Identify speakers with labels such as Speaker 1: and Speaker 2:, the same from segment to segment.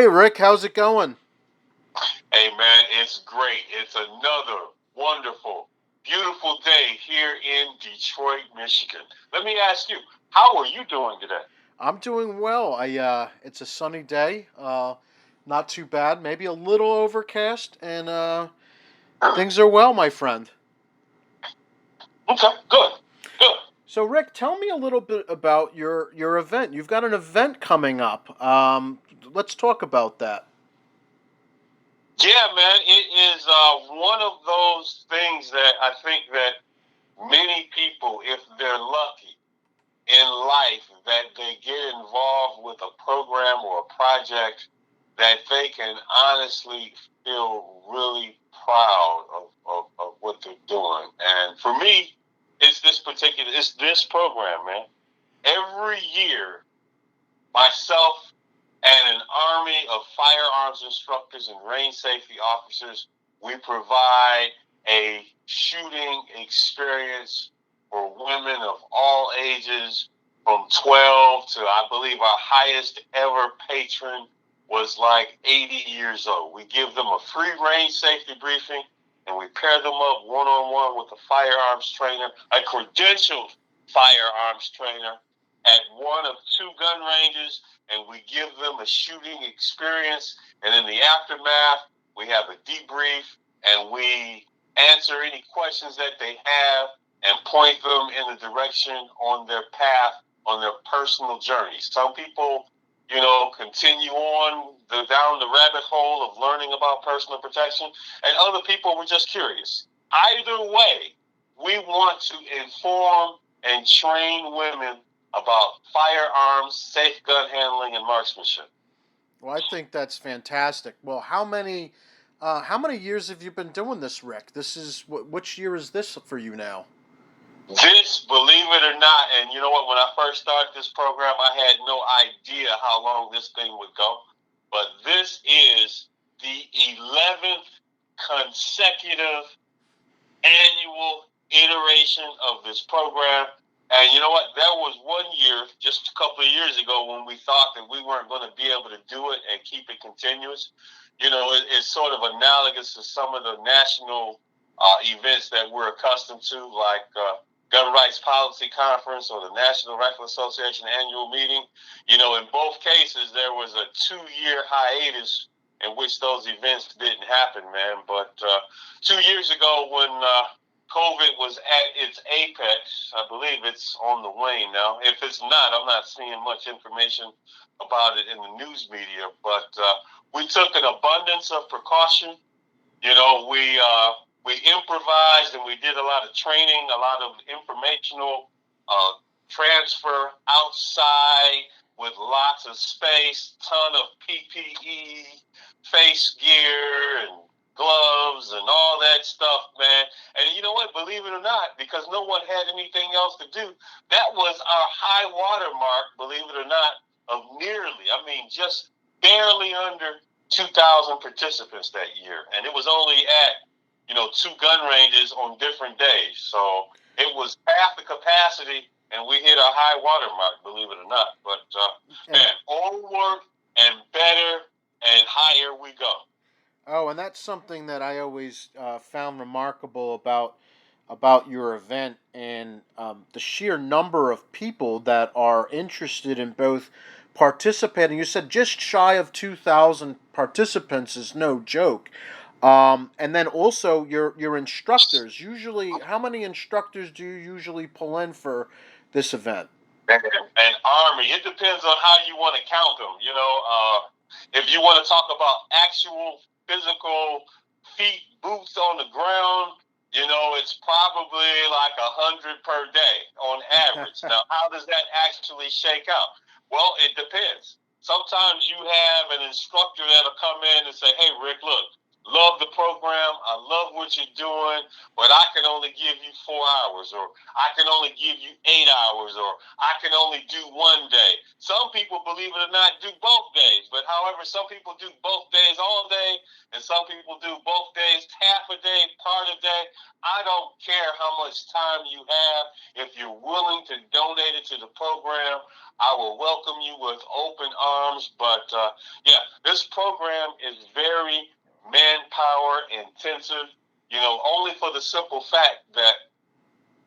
Speaker 1: Hey Rick, how's it going?
Speaker 2: Hey man, it's great. It's another wonderful, beautiful day here in Detroit, Michigan. Let me ask you, how are you doing today?
Speaker 1: I'm doing well. It's a sunny day. Not too bad. Maybe a little overcast, and things are well, my friend.
Speaker 2: Okay, good, good.
Speaker 1: So Rick, tell me a little bit about your event. You've got an event coming up. Let's talk about that.
Speaker 2: Yeah, man, it is one of those things that I think that many people, if they're lucky in life, that they get involved with a program or a project that they can honestly feel really proud of what they're doing. And for me, it's this program, man. Every year, myself and an army of firearms instructors and range safety officers, we provide a shooting experience for women of all ages from 12 to, I believe, our highest ever patron was like 80 years old. We give them a free range safety briefing and we pair them up one on one with a firearms trainer, a credentialed firearms trainer at one of two gun ranges, and we give them a shooting experience. And in the aftermath, we have a debrief and we answer any questions that they have and point them in the direction on their path, on their personal journey. Some people, continue on down the rabbit hole of learning about personal protection, and other people were just curious. Either way, we want to inform and train women about firearms, safe gun handling, and marksmanship.
Speaker 1: Well, I think that's fantastic. Well, how many years have you been doing this, Rick? Which year is this for you now?
Speaker 2: This, believe it or not, and you know what, when I first started this program, I had no idea how long this thing would go. But this is the 11th consecutive annual iteration of this program. And you know what? There was one year, just a couple of years ago, when we thought that we weren't going to be able to do it and keep it continuous. It's sort of analogous to some of the national events that we're accustomed to, like Gun Rights Policy Conference or the National Rifle Association annual meeting. In both cases, there was a 2-year hiatus in which those events didn't happen, man. But 2 years ago, when COVID was at its apex, I believe it's on the wane now. If it's not, I'm not seeing much information about it in the news media. But we took an abundance of precaution. We improvised and we did a lot of training, a lot of informational transfer outside with lots of space, ton of PPE, face gear, and gloves and all that stuff, man. And you know what? Believe it or not, because no one had anything else to do, that was our high water mark, believe it or not, of just barely under 2,000 participants that year. And it was only at, two gun ranges on different days. So it was half the capacity, and we hit our high water mark, believe it or not. But,
Speaker 1: And
Speaker 2: onward and better and higher we go.
Speaker 1: Oh, and that's something that I always found remarkable about your event and the sheer number of people that are interested in both participating. You said just shy of 2,000 participants is no joke. And then also your instructors. Usually, how many instructors do you usually pull in for this event?
Speaker 2: An army. It depends on how you want to count them. If you want to talk about actual physical feet, boots on the ground, it's probably like 100 per day on average. Now, how does that actually shake out? Well, it depends. Sometimes you have an instructor that'll come in and say, "Hey, Rick, look, love the program. I love what you're doing, but I can only give you 4 hours, or I can only give you 8 hours, or I can only do one day. Some people, believe it or not, do both days. But however, some people do both days all day, and some people do both days half a day, part of a day. I don't care how much time you have. If you're willing to donate it to the program, I will welcome you with open arms. But yeah, this program is very manpower intensive, only for the simple fact that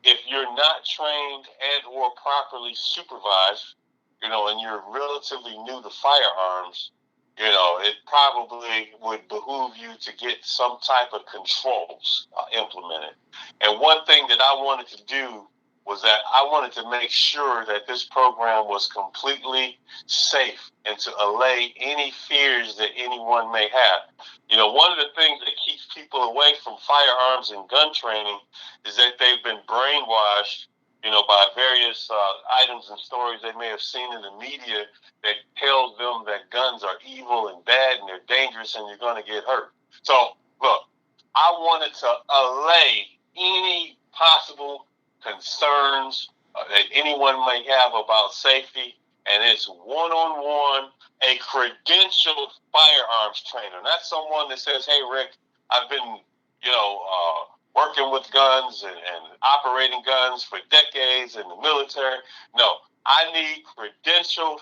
Speaker 2: if you're not trained and or properly supervised, and you're relatively new to firearms, it probably would behoove you to get some type of controls implemented. And one thing that I wanted to do was that I wanted to make sure that this program was completely safe and to allay any fears that anyone may have. One of the things that keeps people away from firearms and gun training is that they've been brainwashed, by various items and stories they may have seen in the media that tells them that guns are evil and bad and they're dangerous and you're going to get hurt. So, look, I wanted to allay any possible concerns that anyone may have about safety, and it's one-on-one, a credentialed firearms trainer, not someone that says, hey, Rick, I've been, working with guns and operating guns for decades in the military. No, I need credentialed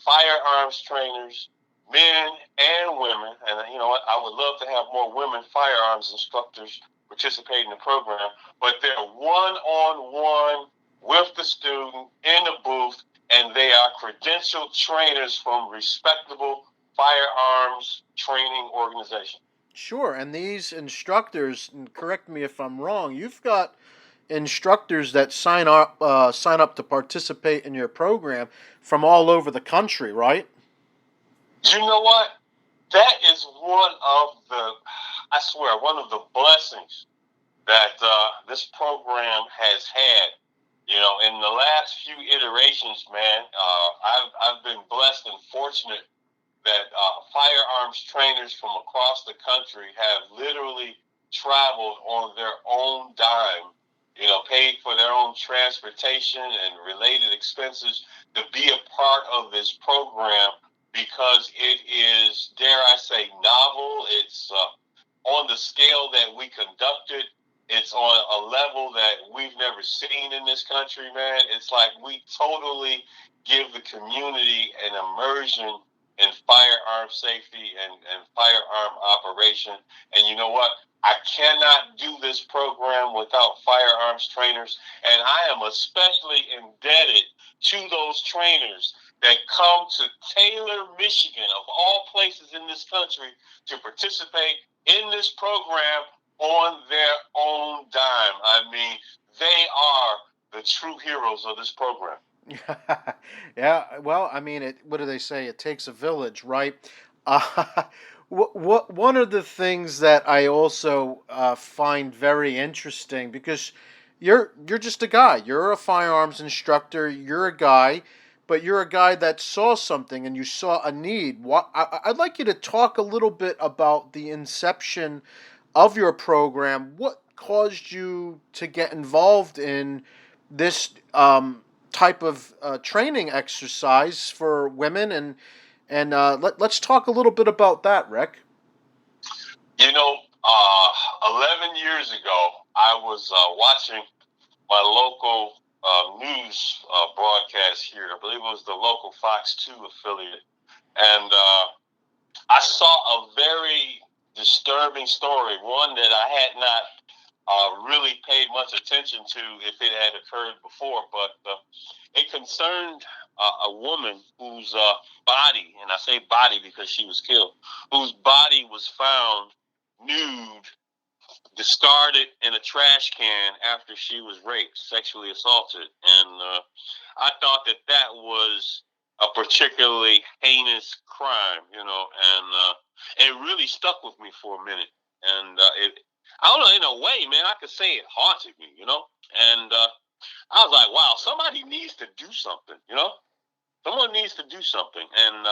Speaker 2: firearms trainers, men and women, and you know what, I would love to have more women firearms instructors participate in the program, but they're one-on-one with the student in the booth, and they are credentialed trainers from respectable firearms training organizations.
Speaker 1: Sure, and these instructors, and correct me if I'm wrong, you've got instructors that sign up to participate in your program from all over the country, right?
Speaker 2: You know what? That is one of the blessings that this program has had. In the last few iterations, man, I've been blessed and fortunate that firearms trainers from across the country have literally traveled on their own dime, paid for their own transportation and related expenses to be a part of this program because it is, dare I say, novel. It's on the scale that we conduct it. It's on a level that we've never seen in this country, man. It's like we totally give the community an immersion in firearm safety and firearm operation. And you know what? I cannot do this program without firearms trainers. And I am especially indebted to those trainers that come to Taylor, Michigan, of all places in this country, to participate in this program on their own dime. I mean, they are the true heroes of this program.
Speaker 1: Yeah, well, I mean, what do they say? It takes a village, right? Uh, one of the things that I also find very interesting, because you're just a guy. You're a firearms instructor. You're a guy, but you're a guy that saw something and you saw a need. I'd like you to talk a little bit about the inception of your program. What caused you to get involved in this type of training exercise for women, and let's talk a little bit about that, Rick.
Speaker 2: 11 years ago, I was watching my local news broadcast here. I believe it was the local Fox 2 affiliate, and I saw a very disturbing story, one that I had not really paid much attention to if it had occurred before, but it concerned a woman whose body, and I say body because she was killed, whose body was found nude, discarded in a trash can after she was raped, sexually assaulted. And I thought that was a particularly heinous crime, and it really stuck with me for a minute. And I don't know, in a way, man, I could say it haunted me, and I was like, wow, somebody needs to do something, someone needs to do something. And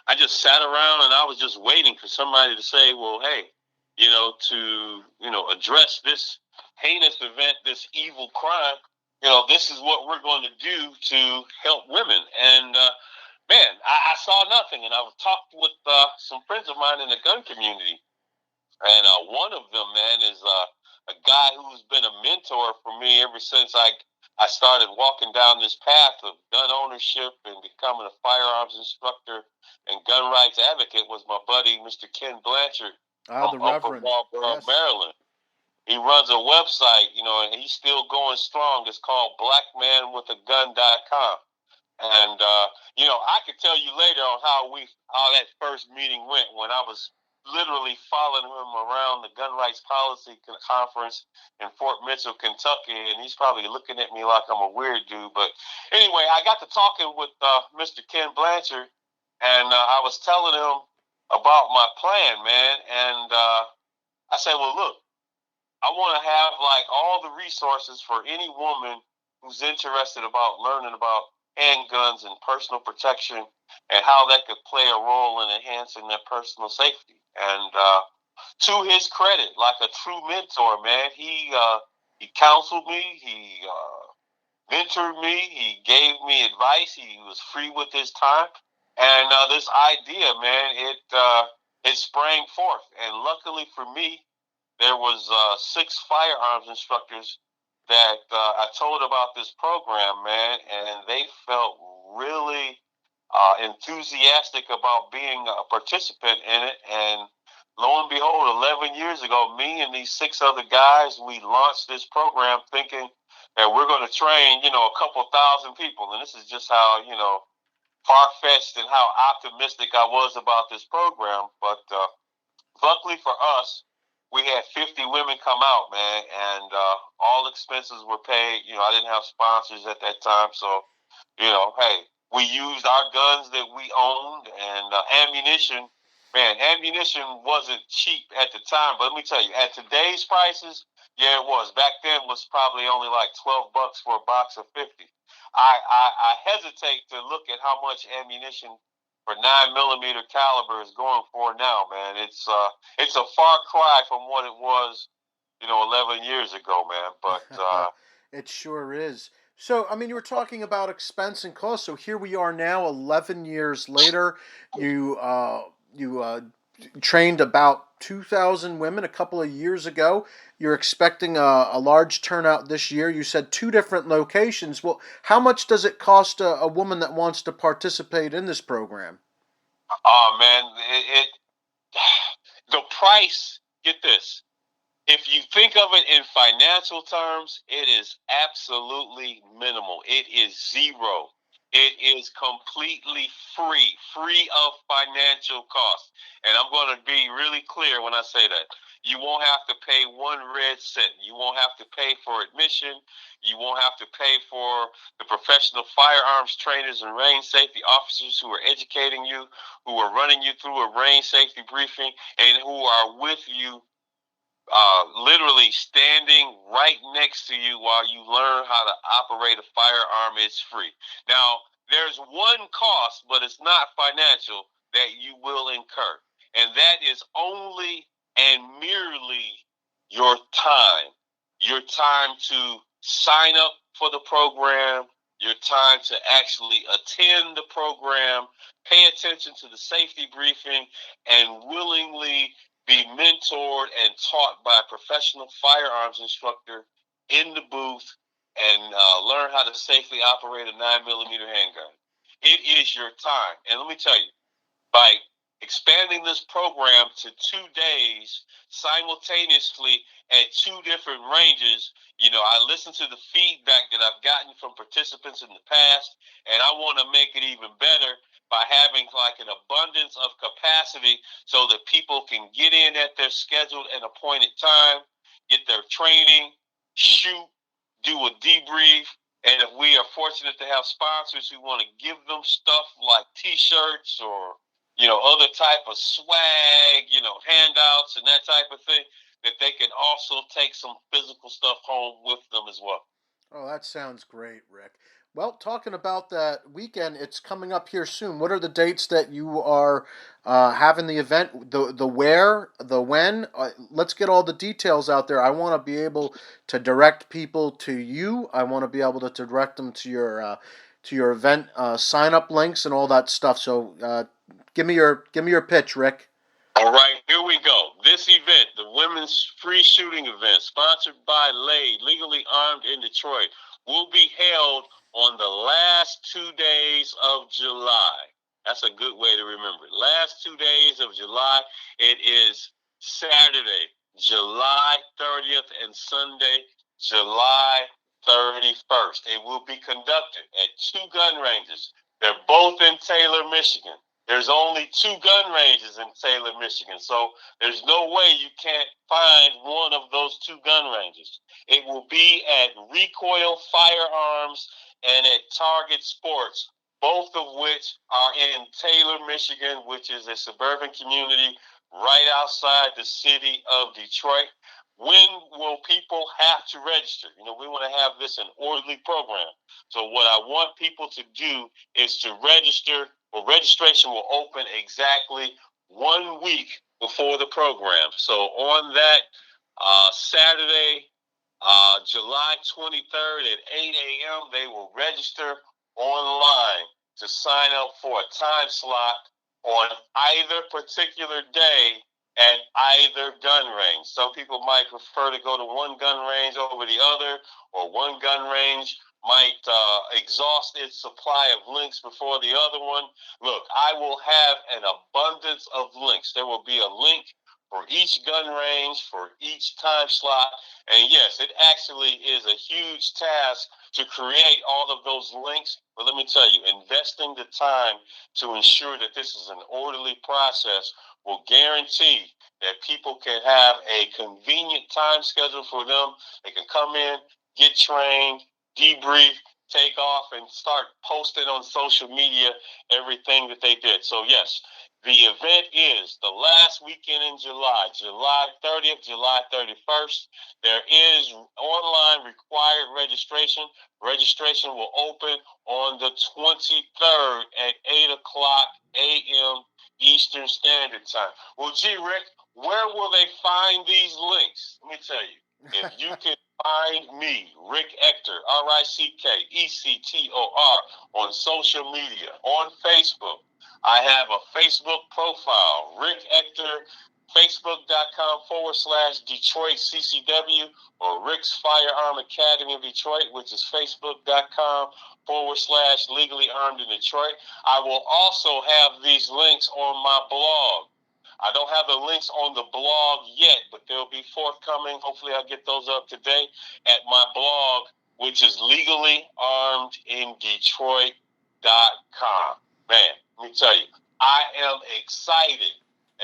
Speaker 2: I just sat around and I was just waiting for somebody to say, well, hey, to address this heinous event, this evil crime. This is what we're going to do to help women. And man, I saw nothing. And I talked with some friends of mine in the gun community, and one of them, man, is a guy who's been a mentor for me ever since I started walking down this path of gun ownership and becoming a firearms instructor and gun rights advocate. Was my buddy, Mr. Ken Blanchard
Speaker 1: Ah,
Speaker 2: from
Speaker 1: the
Speaker 2: Upper
Speaker 1: Reverend.
Speaker 2: Marlboro,
Speaker 1: Yes.
Speaker 2: Maryland. He runs a website, and he's still going strong. It's called blackmanwithagun.com. And I could tell you later on how that first meeting went when I was literally following him around the gun rights policy conference in Fort Mitchell, Kentucky, and he's probably looking at me like I'm a weird dude. But anyway, I got to talking with Mr. Ken Blanchard, and I was telling him about my plan, man. And I said, well, look, I want to have like all the resources for any woman who's interested about learning about handguns and personal protection and how that could play a role in enhancing their personal safety. And to his credit, like a true mentor, man, he counseled me, he mentored me, he gave me advice, he was free with his time, and this idea, man, it sprang forth. And luckily for me, there was 6 firearms instructors that I told about this program, man, and they felt really enthusiastic about being a participant in it. And lo and behold, 11 years ago, me and these 6 other guys, we launched this program thinking that we're going to train, a couple thousand people. And this is just how, far-fetched and how optimistic I was about this program. But luckily for us, we had 50 women come out, man, and all expenses were paid. I didn't have sponsors at that time, so hey, we used our guns that we owned and ammunition. Man, ammunition wasn't cheap at the time, but let me tell you, at today's prices, yeah, it was. Back then, it was probably only like $12 for a box of 50. I hesitate to look at how much ammunition for 9 millimeter caliber is going for now, man. It's a far cry from what it was, 11 years ago, man. But
Speaker 1: It sure is. So, I mean, you were talking about expense and cost. So here we are now, 11 years later. You trained about 2,000 women a couple of years ago. You're expecting a large turnout this year. You said 2 different locations. Well, how much does it cost a woman that wants to participate in this program?
Speaker 2: oh man, the price. Get this. If you think of it in financial terms, it is absolutely minimal. It is zero. It is completely free of financial cost. And I'm going to be really clear when I say that. You won't have to pay one red cent. You won't have to pay for admission. You won't have to pay for the professional firearms trainers and range safety officers who are educating you, who are running you through a range safety briefing, and who are with you literally standing right next to you while you learn how to operate a firearm. Is free. Now, there's one cost, but it's not financial, that you will incur, and that is only and merely your time. Your time to sign up for the program, your time to actually attend the program, pay attention to the safety briefing, and willingly be mentored and taught by a professional firearms instructor in the booth and learn how to safely operate a 9 millimeter handgun. It is your time. And let me tell you, by expanding this program to 2 days simultaneously at 2 different ranges, I listened to the feedback that I've gotten from participants in the past, and I want to make it even better by having like an abundance of capacity so that people can get in at their scheduled and appointed time, get their training, shoot, do a debrief, and if we are fortunate to have sponsors who want to give them stuff like T-shirts or other type of swag, handouts and that type of thing, that they can also take some physical stuff home with them as well.
Speaker 1: Oh, that sounds great, Rick. Well, talking about that weekend, it's coming up here soon. What are the dates that you are having the event? The where, the when? Let's get all the details out there. I want to be able to direct people to you. I want to be able to direct them to your event sign up links and all that stuff. So give me your pitch, Rick.
Speaker 2: All right, here we go. This event, the women's free shooting event, sponsored by Lade, Legally Armed in Detroit, will be held on the last 2 days of July. That's a good way to remember it. Last 2 days of July. It is Saturday, July 30th, and Sunday, July 31st. It will be conducted at two gun ranges. They're both in Taylor, Michigan. There's only two gun ranges in Taylor, Michigan, so there's no way you can't find one of those two gun ranges. It will be at Recoil Firearms and at Target Sports, both of which are in Taylor, Michigan, which is a suburban community right outside the city of Detroit. When will people have to register? We want to have this an orderly program. So what I want people to do is to register. Well, registration will open exactly 1 week before the program. So on that Saturday, July 23rd at 8 a.m., they will register online to sign up for a time slot on either particular day at either gun range. Some people might prefer to go to one gun range over the other, or one gun range might exhaust its supply of links before the other one. Look, I will have an abundance of links. There will be a link for each gun range, for each time slot. And yes, it actually is a huge task to create all of those links. But let me tell you, investing the time to ensure that this is an orderly process will guarantee that people can have a convenient time schedule for them. They can come in, get trained, debrief, take off, and start posting on social media everything that they did. So yes, the event is the last weekend in July, July 30th, July 31st. There is online required registration. Registration will open on the 23rd at 8 o'clock a.m. Eastern Standard Time. Well, gee, Rick, where will they find these links? Let me tell you. If you can find me, Rick Ector, Rickector, on social media, on Facebook. I have a Facebook profile, Rick Ector, Facebook.com/Detroit CCW, or Rick's Firearm Academy of Detroit, which is Facebook.com/Legally Armed in Detroit. I will also have these links on my blog. I don't have the links on the blog yet, but they'll be forthcoming. Hopefully I'll get those up today at my blog, which is legallyarmedindetroit.com. Man, let me tell you, I am excited,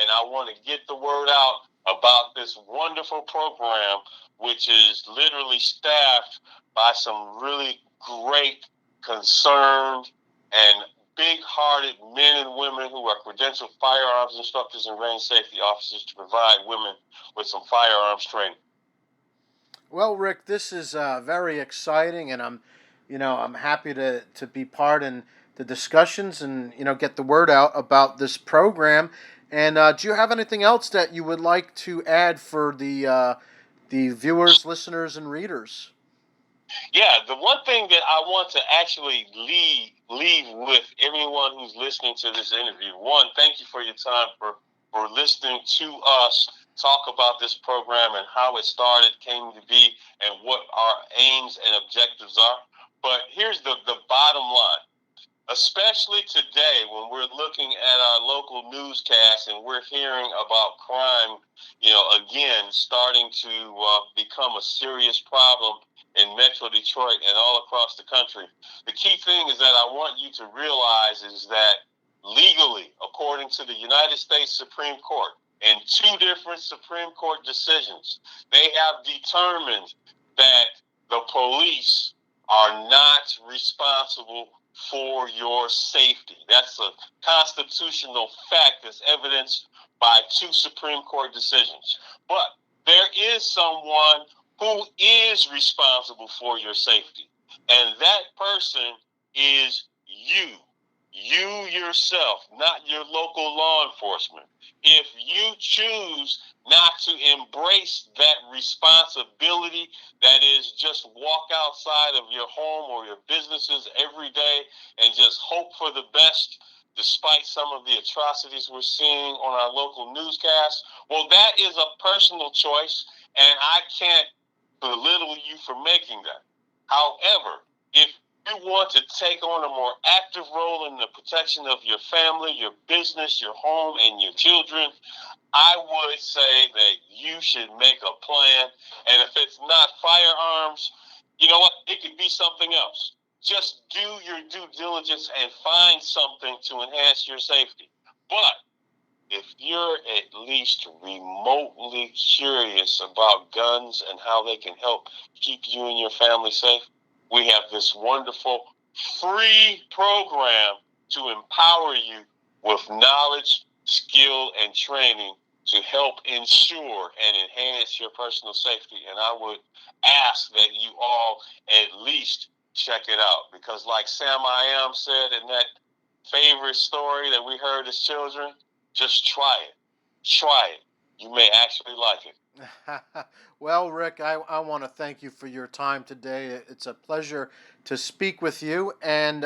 Speaker 2: and I want to get the word out about this wonderful program, which is literally staffed by some really great, concerned, and big-hearted men and women who are credentialed firearms instructors and range safety officers to provide women with some firearms training.
Speaker 1: Well, Rick, this is very exciting, and I'm happy to be part in the discussions and get the word out about this program. And do you have anything else that you would like to add for the viewers, listeners, and readers?
Speaker 2: Yeah, the one thing that I want to actually leave with everyone who's listening to this interview. One, thank you for your time for listening to us talk about this program and how it started, came to be, and what our aims and objectives are. But here's the bottom line. Especially today when we're looking at our local newscasts and we're hearing about crime, again, starting to become a serious problem in Metro Detroit and all across the country. The key thing is that I want you to realize is that legally, according to the United States Supreme Court, and two different Supreme Court decisions, they have determined that the police are not responsible for your safety. That's a constitutional fact that's evidenced by two Supreme Court decisions. But there is someone who is responsible for your safety. And that person is you. You yourself, not your local law enforcement. If you choose not to embrace that responsibility, that is just walk outside of your home or your businesses every day and just hope for the best, despite some of the atrocities we're seeing on our local newscasts, well, that is a personal choice, and I can't belittle you for making that. However, if you want to take on a more active role in the protection of your family, your business, your home, and your children, I would say that you should make a plan. And if it's not firearms, you know what? It could be something else. Just do your due diligence and find something to enhance your safety. But if you're at least remotely curious about guns and how they can help keep you and your family safe, we have this wonderful free program to empower you with knowledge, skill, and training to help ensure and enhance your personal safety. And I would ask that you all at least check it out, because like Sam I Am said in that favorite story that we heard as children, just try it. Try it. You may actually like it.
Speaker 1: Well, Rick, I want to thank you for your time today. It's a pleasure to speak with you, and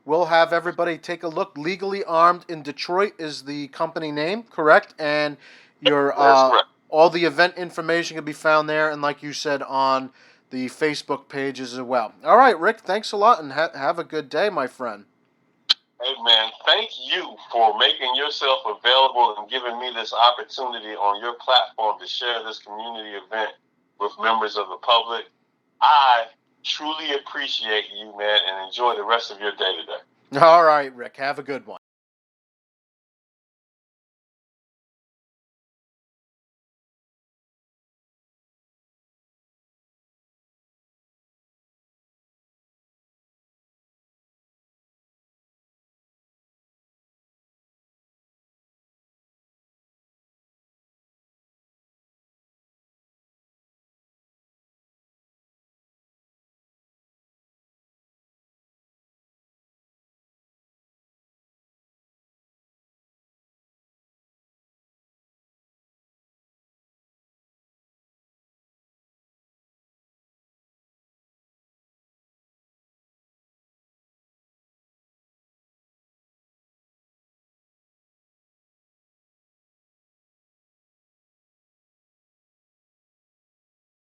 Speaker 1: we'll have everybody take a look. Legally Armed in Detroit is the company name, correct? And your all the event information can be found there, and like you said, on the Facebook pages as well. All right, Rick, thanks a lot, and have a good day, my friend.
Speaker 2: Hey, man, thank you for making yourself available and giving me this opportunity on your platform to share this community event with members of the public. I truly appreciate you, man, and enjoy the rest of your day today.
Speaker 1: All right, Rick, have a good one.